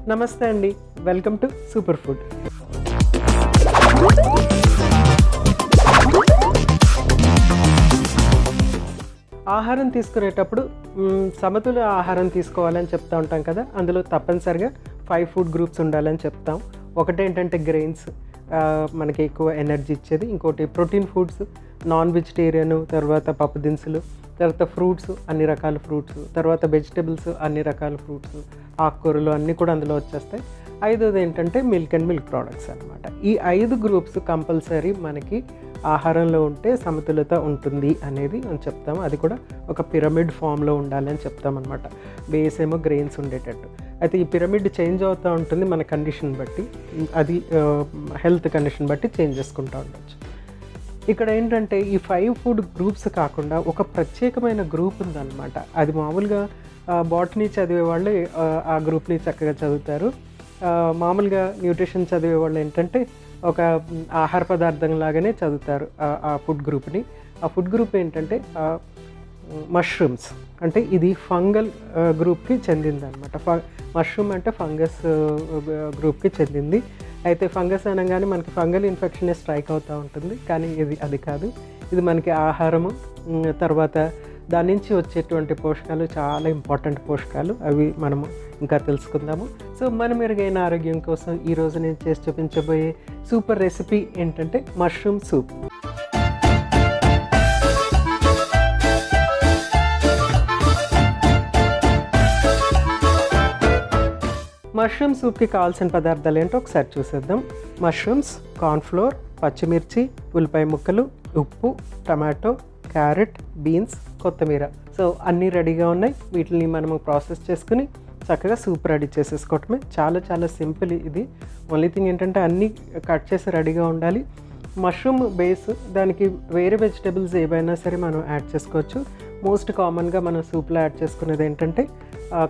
నమస్తే అండి, welcome to super food. ఆహారం తీసుకునేటప్పుడు సమతుల ఆహారం తీసుకోవాలని చెప్తూ ఉంటాం కదా. అందులో తప్పనిసరిగా 5 ఫుడ్ గ్రూప్స్ ఉండాలని చెప్తాం. ఒకటి ఏంటంటే గ్రెయిన్స్, మనకి ఎక్కువ ఎనర్జీ ఇచ్చేది. ఇంకోటి ప్రోటీన్ ఫుడ్స్, నాన్ వెజిటేరియన్, తర్వాత పప్పు దినుసులు, తర్వాత ఫ్రూట్స్, అన్ని రకాల ఫ్రూట్స్, తర్వాత వెజిటబుల్స్, అన్ని రకాల ఫ్రూట్స్, ఆకుకూరలు అన్నీ కూడా అందులో వచ్చేస్తాయి. ఐదోది ఏంటంటే మిల్క్ అండ్ మిల్క్ ప్రోడక్ట్స్ అనమాట. ఈ 5 గ్రూప్స్ కంపల్సరీ మనకి ఆహారంలో ఉంటే సమతులత ఉంటుంది అనేది మనం చెప్తాము. అది కూడా ఒక పిరమిడ్ ఫామ్లో ఉండాలి అని చెప్తామన్నమాట. బేస్ ఏమో గ్రెయిన్స్ ఉండేటట్టు. అయితే ఈ పిరమిడ్ చేంజ్ అవుతూ ఉంటుంది మన కండిషన్ బట్టి, అది హెల్త్ కండిషన్ బట్టి చేంజ్ చేసుకుంటూ ఉండొచ్చు. ఇక్కడ ఏంటంటే ఈ 5 ఫుడ్ గ్రూప్స్ కాకుండా ఒక ప్రత్యేకమైన గ్రూప్ ఉందన్నమాట. అది మామూలుగా బాటనీ చదివే వాళ్ళు ఆ గ్రూప్ని చక్కగా చదువుతారు. మామూలుగా న్యూట్రిషన్ చదివే వాళ్ళు ఏంటంటే ఒక ఆహార పదార్థం లాగానే చదువుతారు ఆ ఫుడ్ గ్రూప్ని. ఆ ఫుడ్ గ్రూప్ ఏంటంటే మష్రూమ్స్. అంటే ఇది ఫంగల్ గ్రూప్కి చెందింది అనమాట. మష్రూమ్ అంటే ఫంగస్ గ్రూప్కి చెందింది. అయితే ఫంగస్ అనగానే మనకి ఫంగల్ ఇన్ఫెక్షనే స్ట్రైక్ అవుతూ ఉంటుంది, కానీ అది కాదు. ఇది మనకి ఆహారము, తర్వాత దాని నుంచి వచ్చేటువంటి పోషకాలు చాలా ఇంపార్టెంట్ పోషకాలు. అవి మనము ఇంకా తెలుసుకుందాము. సో మన మెరుగైన ఆరోగ్యం కోసం ఈరోజు నేను చేసి చూపించబోయే సూపర్ రెసిపీ ఏంటంటే మష్రూమ్ సూప్. మష్రూమ్ సూప్కి కావాల్సిన పదార్థాలు ఏంటో ఒకసారి చూసేద్దాం. మష్రూమ్స్, కార్న్ఫ్లోర్, పచ్చిమిర్చి, ఉల్లిపాయ ముక్కలు, ఉప్పు, టమాటో, క్యారెట్, బీన్స్, కొత్తిమీర. సో అన్నీ రెడీగా ఉన్నాయి. వీటిని మనము ప్రాసెస్ చేసుకుని చక్కగా సూప్ రెడీ చేసేసుకోవటమే. చాలా చాలా సింపుల్ ఇది. ఓన్లీ థింగ్ ఏంటంటే అన్నీ కట్ చేసి రెడీగా ఉండాలి. మష్రూమ్ బేస్, దానికి వేరే వెజిటేబుల్స్ ఏవైనా సరే మనం యాడ్ చేసుకోవచ్చు. మోస్ట్ కామన్గా మనం సూప్లో యాడ్ చేసుకునేది ఏంటంటే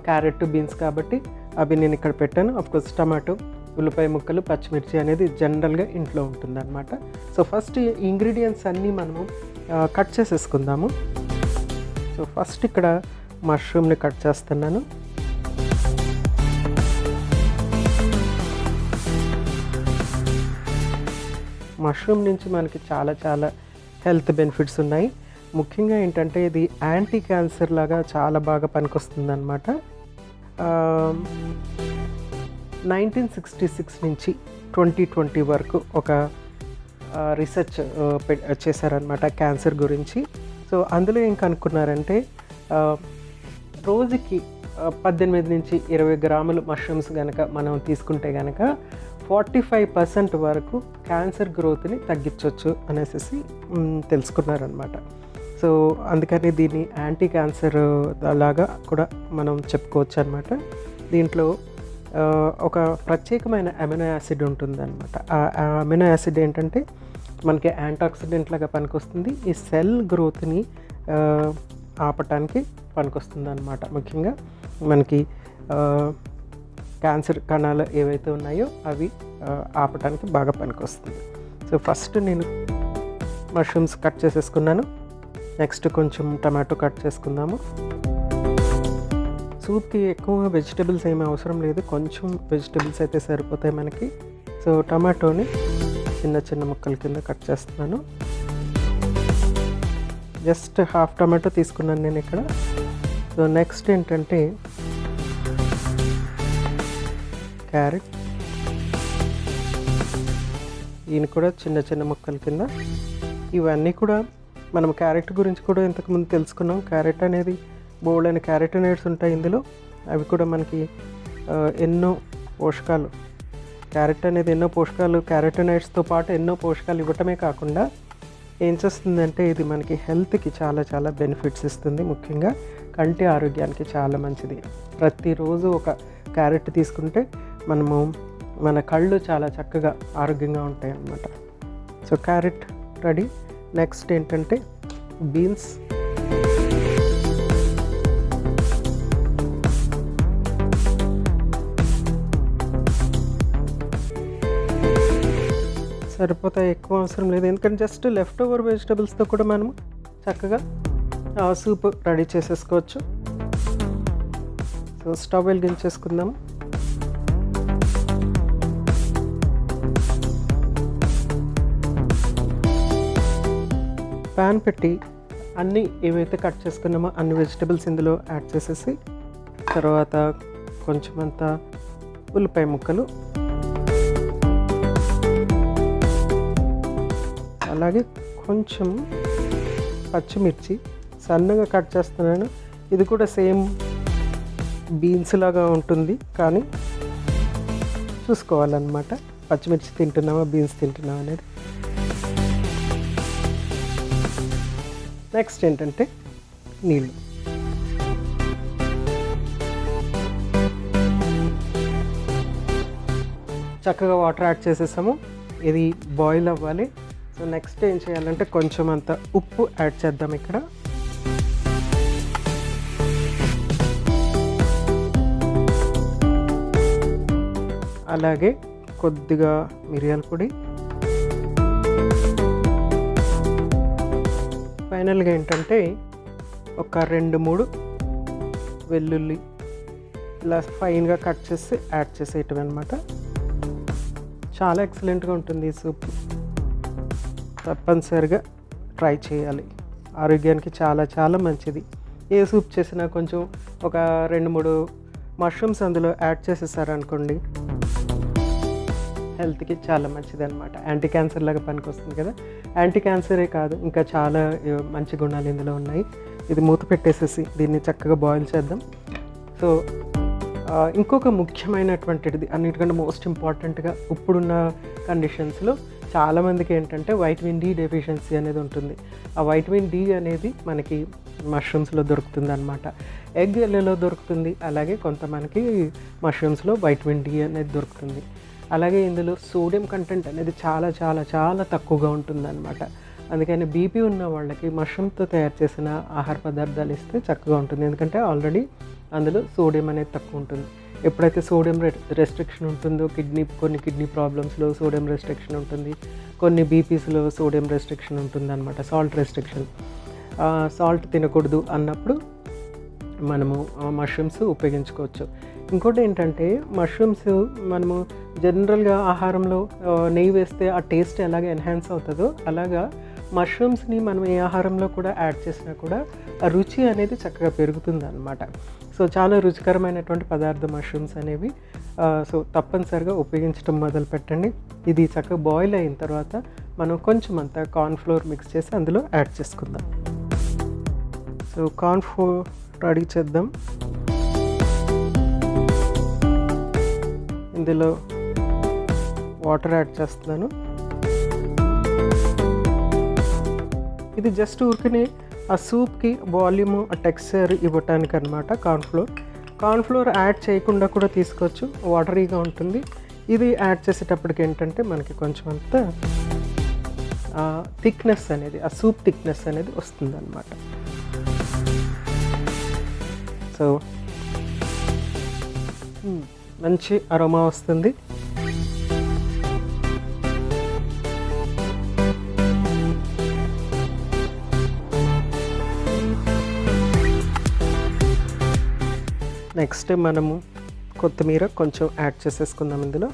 క్యారెట్, బీన్స్ కాబట్టి అవి నేను ఇక్కడ పెట్టాను. అఫ్కోర్స్ టమాటో, ఉల్లిపాయ ముక్కలు, పచ్చిమిర్చి అనేది జనరల్గా ఇంట్లో ఉంటుందన్నమాట. సో ఫస్ట్ ఈ ఇంగ్రీడియంట్స్ అన్నీ మనము కట్ చేసేసుకుందాము. సో ఫస్ట్ ఇక్కడ మష్రూమ్ని కట్ చేస్తున్నాను. మష్రూమ్ నుంచి మనకి చాలా చాలా హెల్త్ బెనిఫిట్స్ ఉన్నాయి. ముఖ్యంగా ఏంటంటే ఇది యాంటీ క్యాన్సర్ లాగా చాలా బాగా పనికొస్తుంది అనమాట. 1966 నుంచి 2020 వరకు ఒక రీసెర్చ్ చేశారనమాట క్యాన్సర్ గురించి. సో అందులో ఏం కనుక్కున్నారంటే రోజుకి 18 నుంచి 20 గ్రాములు మష్రూమ్స్ కనుక మనం తీసుకుంటే కనుక 45% వరకు క్యాన్సర్ గ్రోత్ని తగ్గించవచ్చు అనేసి తెలుసుకున్నారనమాట. సో అందుకని దీన్ని యాంటీ క్యాన్సర్ లాగా కూడా మనం చెప్పుకోవచ్చు అనమాట. దీంట్లో ఒక ప్రత్యేకమైన అమినో యాసిడ్ ఉంటుందన్నమాట. ఆ అమినో యాసిడ్ ఏంటంటే మనకి యాంటాక్సిడెంట్ లాగా పనికొస్తుంది. ఈ సెల్ గ్రోత్ని ఆపటానికి పనికొస్తుంది అనమాట. ముఖ్యంగా మనకి క్యాన్సర్ కణాలు ఏవైతే ఉన్నాయో అవి ఆపటానికి బాగా పనికొస్తుంది. సో ఫస్ట్ నేను మష్రూమ్స్ కట్ చేసేసుకున్నాను. నెక్స్ట్ కొంచెం టమాటో కట్ చేసుకుందాము. సూప్కి ఎక్కువ వెజిటబుల్స్ ఏమీ అవసరం లేదు, కొంచెం వెజిటబుల్స్ అయితే సరిపోతాయి మనకి. సో టమాటోని చిన్న చిన్న ముక్కల కింద కట్ చేస్తున్నాను. జస్ట్ హాఫ్ టమాటో తీసుకున్నాను నేను ఇక్కడ. సో నెక్స్ట్ ఏంటంటే క్యారెట్, ఈయన కూడా చిన్న చిన్న ముక్కల కింద. ఇవన్నీ కూడా మనం క్యారెట్ గురించి కూడా ఇంతకుముందు తెలుసుకున్నాం. క్యారెట్ అనేది బోల్డ్ అని క్యారెటోనైడ్స్ ఉంటాయి ఇందులో. అవి కూడా మనకి ఎన్నో పోషకాలు, క్యారెట్ అనేది ఎన్నో పోషకాలు, క్యారెటోనైడ్స్తో పాటు ఎన్నో పోషకాలు ఇవ్వటమే కాకుండా ఏం చేస్తుందంటే ఇది మనకి హెల్త్కి చాలా చాలా బెనిఫిట్స్ ఇస్తుంది. ముఖ్యంగా కంటి ఆరోగ్యానికి చాలా మంచిది. ప్రతిరోజు ఒక క్యారెట్ తీసుకుంటే మనము మన కళ్ళు చాలా చక్కగా ఆరోగ్యంగా ఉంటాయి అన్నమాట. So carrot ready. నెక్స్ట్ ఏంటంటే బీన్స్. సరిపోతాయి, ఎక్కువ అవసరం లేదు. ఎందుకంటే జస్ట్ లెఫ్ట్ ఓవర్ వెజిటబుల్స్తో కూడా మనము చక్కగా సూప్ రెడీ చేసేసుకోవచ్చు. సో స్టవ్ వెలిగించేసుకుందాము. ప్యాన్ పెట్టి అన్నీ ఏవైతే కట్ చేసుకున్నామో అన్ని వెజిటబుల్స్ ఇందులో యాడ్ చేసేసి, తర్వాత కొంచెం అంతా ఉల్లిపాయ ముక్కలు, అలాగే కొంచెం పచ్చిమిర్చి సన్నగా కట్ చేస్తున్నాను. ఇది కూడా సేమ్ బీన్స్ లాగా ఉంటుంది, కానీ చూసుకోవాలన్నమాట పచ్చిమిర్చి తింటున్నామా బీన్స్ తింటున్నామా అనేది. నెక్స్ట్ ఏంటంటే నీళ్ళు. చక్కగా వాటర్ యాడ్ చేసేసాము. ఇది బాయిల్ అవ్వాలి. సో నెక్స్ట్ ఏం చేయాలంటే కొంచెం అంత ఉప్పు యాడ్ చేద్దాం ఇక్కడ. అలాగే కొద్దిగా మిరియాల పొడి. ఫైనల్గా ఏంటంటే ఒక 2-3 వెల్లుల్లి ఇలా ఫైన్గా కట్ చేసి యాడ్ చేసేయటం అనమాట. చాలా ఎక్సలెంట్గా ఉంటుంది ఈ సూప్. తప్పనిసరిగా ట్రై చేయాలి. ఆరోగ్యానికి చాలా చాలా మంచిది. ఏ సూప్ చేసినా కొంచెం ఒక 2-3 మష్రూమ్స్ అందులో యాడ్ చేసేసారనుకోండి, హెల్త్కి చాలా మంచిది అనమాట. యాంటీ క్యాన్సర్ లాగా పనికి వస్తుంది కదా. యాంటీ క్యాన్సరే కాదు, ఇంకా చాలా మంచి గుణాలు ఇందులో ఉన్నాయి. ఇది మూత పెట్టేసేసి దీన్ని చక్కగా బాయిల్ చేద్దాం. సో ఇంకొక ముఖ్యమైనటువంటిది, అన్నిటికంటే మోస్ట్ ఇంపార్టెంట్గా ఇప్పుడున్న కండిషన్స్లో చాలామందికి ఏంటంటే వైటమిన్ డి డెఫిషియన్సీ అనేది ఉంటుంది. ఆ వైటమిన్ డి అనేది మనకి మష్రూమ్స్లో దొరుకుతుంది అనమాట. ఎగ్ ఎల్లలో దొరుకుతుంది, అలాగే కొంతమందికి మష్రూమ్స్లో వైటమిన్ డి అనేది దొరుకుతుంది. అలాగే ఇందులో సోడియం కంటెంట్ అనేది చాలా చాలా చాలా తక్కువగా ఉంటుందన్నమాట. అందుకని బీపీ ఉన్న వాళ్ళకి మష్రూమ్తో తయారు చేసిన ఆహార పదార్థాలు ఇస్తే చక్కగా ఉంటుంది. ఎందుకంటే ఆల్రెడీ అందులో సోడియం అనేది తక్కువ ఉంటుంది. ఎప్పుడైతే సోడియం రెస్ట్రిక్షన్ ఉంటుందో, కొన్ని కిడ్నీ ప్రాబ్లమ్స్లో సోడియం రెస్ట్రిక్షన్ ఉంటుంది, కొన్ని బీపీస్లో సోడియం రెస్ట్రిక్షన్ ఉంటుంది అనమాట, సాల్ట్ రెస్ట్రిక్షన్. సాల్ట్ తినకూడదు అన్నప్పుడు మనము మష్రూమ్స్ ఉపయోగించుకోవచ్చు. ఇంకోటి ఏంటంటే మష్రూమ్స్ మనము జనరల్గా ఆహారంలో నెయ్యి వేస్తే ఆ టేస్ట్ ఎలాగ ఎన్హాన్స్ అవుతుందో, అలాగా మష్రూమ్స్ని మనం ఏ ఆహారంలో కూడా యాడ్ చేసినా కూడా ఆ రుచి అనేది చక్కగా పెరుగుతుంది అన్నమాట. సో చాలా రుచికరమైనటువంటి పదార్థం మష్రూమ్స్ అనేవి. సో తప్పనిసరిగా ఉపయోగించడం మొదలు పెట్టండి. ఇది చక్కగా బాయిల్ అయిన తర్వాత మనం కొంచెం అంతా కార్న్ఫ్లోర్ మిక్స్ చేసి అందులో యాడ్ చేసుకుందాం. సో కార్న్ఫ్లోర్ రెడీ చేద్దాం. ఇందులో వాటర్ యాడ్ చేస్తున్నాను. ఇది జస్ట్ ఊరికనే ఆ సూప్కి వాల్యూము, ఆ టెక్స్చర్ ఇవ్వటానికి అనమాట. కార్న్ఫ్లోర్ యాడ్ చేయకుండా కూడా తీసుకోవచ్చు, వాటరీగా ఉంటుంది. ఇది యాడ్ చేసేటప్పటికి ఏంటంటే మనకి కొంచెం అంత థిక్నెస్ అనేది, ఆ సూప్ థిక్నెస్ అనేది వస్తుంది అన్నమాట. సో మంచి అరోమా వస్తుంది. నెక్స్ట్ మనము కొత్తిమీర కొంచెం యాడ్ చేసేసుకుందాం ఇందులో.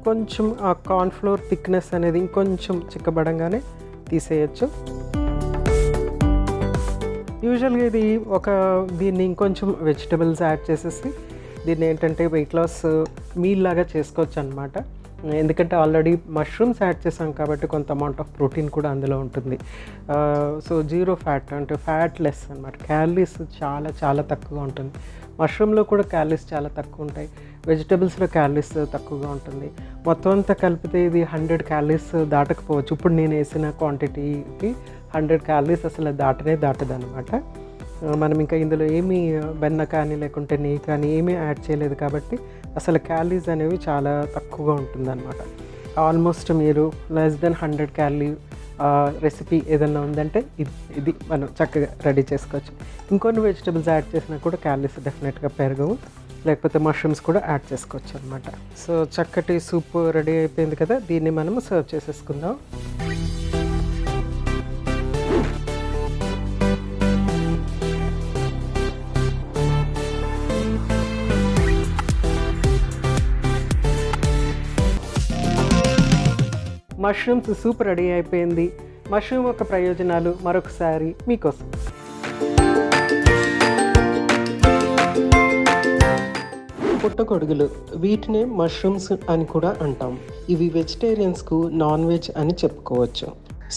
కొంచెం ఆ కార్న్ఫ్లోర్ థిక్నెస్ అనేది ఇంకొంచెం చిక్కబడంగానే తీసేయచ్చు. యూజువల్గా ఇది దీన్ని ఇంకొంచెం వెజిటబుల్స్ యాడ్ చేసేసి దీన్ని ఏంటంటే వెయిట్ లాస్ మీల్ లాగా చేసుకోవచ్చు అనమాట. ఎందుకంటే ఆల్రెడీ మష్రూమ్స్ యాడ్ చేసాం కాబట్టి కొంత అమౌంట్ ఆఫ్ ప్రోటీన్ కూడా అందులో ఉంటుంది. సో 0 ఫ్యాట్ అంటే ఫ్యాట్ లెస్ అనమాట. క్యాలరీస్ చాలా చాలా తక్కువగా ఉంటుంది. మష్రూమ్లో కూడా క్యాలరీస్ చాలా తక్కువ ఉంటాయి, వెజిటబుల్స్లో క్యాలరీస్ తక్కువగా ఉంటుంది. మొత్తం అంతా కలిపితే ఇది 100 క్యాలరీస్ దాటకపోవచ్చు. ఇప్పుడు నేను వేసిన క్వాంటిటీకి 100 క్యాలరీస్ అసలు దాటదు అనమాట. మనం ఇంకా ఇందులో ఏమీ వెన్న కానీ లేకుంటే నెయ్యి కానీ ఏమీ యాడ్ చేయలేదు కాబట్టి అసలు క్యాలరీస్ అనేవి చాలా తక్కువగా ఉంటుందన్నమాట. ఆల్మోస్ట్ మీరు లెస్ దెన్ 100 క్యాలరీ రెసిపీ ఏదన్నా ఉందంటే ఇది మనం చక్కగా రెడీ చేసుకోవచ్చు. ఇంకొన్ని వెజిటబుల్స్ యాడ్ చేసినా కూడా క్యాలరీస్ డెఫినెట్గా పెరగవు, లేకపోతే మష్రూమ్స్ కూడా యాడ్ చేసుకోవచ్చు అనమాట. సో చక్కటి సూప్ రెడీ అయిపోయింది కదా, దీన్ని మనము సర్వ్ చేసేసుకుందాం. మష్రూమ్స్ సూప్ రెడీ అయిపోయింది. మష్రూమ్ యొక్క ప్రయోజనాలు మరొకసారి మీకోసం. పుట్టగొడుగులు, వీటినే మష్రూమ్స్ అని కూడా అంటాం. ఇవి వెజిటేరియన్స్కు నాన్ వెజ్ అని చెప్పుకోవచ్చు.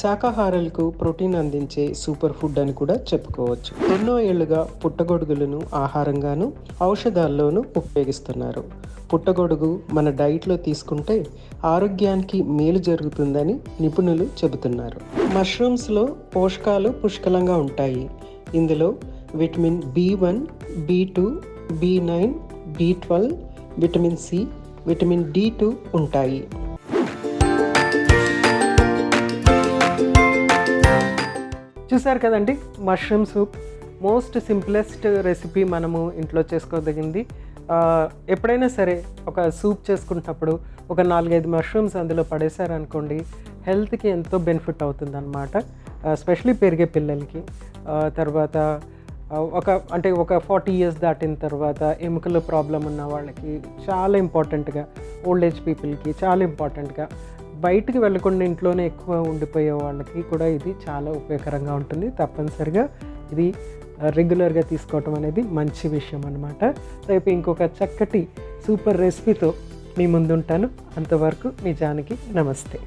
శాకాహారులకు ప్రోటీన్ అందించే సూపర్ ఫుడ్ అని కూడా చెప్పుకోవచ్చు. ఎన్నో ఏళ్లుగా పుట్టగొడుగులను ఆహారంగాను ఔషధాల్లోనూ ఉపయోగిస్తున్నారు. పుట్టగొడుగు మన డైట్లో తీసుకుంటే ఆరోగ్యానికి మేలు జరుగుతుందని నిపుణులు చెబుతున్నారు. మష్రూమ్స్లో పోషకాలు పుష్కలంగా ఉంటాయి. ఇందులో vitamin B1, B2, B9, B12, vitamin C, vitamin D2 ఉంటాయి. చూసారు కదండి, mushroom soup most simplest recipe మనము ఇంట్లో చేసుకోదగింది. ఎప్పుడైనా సరే ఒక సూప్ చేసుకుంటున్నప్పుడు ఒక 4-5 మష్రూమ్స్ అందులో పడేశారనుకోండి, హెల్త్కి ఎంతో బెనిఫిట్ అవుతుందన్నమాట. ఎస్పెషలీ పెరిగే పిల్లలకి. తర్వాత ఒక 40 years దాటిన తర్వాత ఎముకల ప్రాబ్లం ఉన్న వాళ్ళకి చాలా ఇంపార్టెంట్గా, ఓల్డ్ ఏజ్ పీపుల్కి చాలా ఇంపార్టెంట్గా, బయటికి వెళ్ళకుండా ఇంట్లోనే ఎక్కువ ఉండిపోయే వాళ్ళకి కూడా ఇది చాలా ఉపయోగకరంగా ఉంటుంది. తప్పనిసరిగా ఇది రెగ్యులర్గా తీసుకోవటం అనేది మంచి విషయం అన్నమాట. రేపు ఇంకొక చక్కటి సూపర్ రెసిపీతో మీ ముందుంటాను. అంతవరకు మీ జానకి. నమస్తే.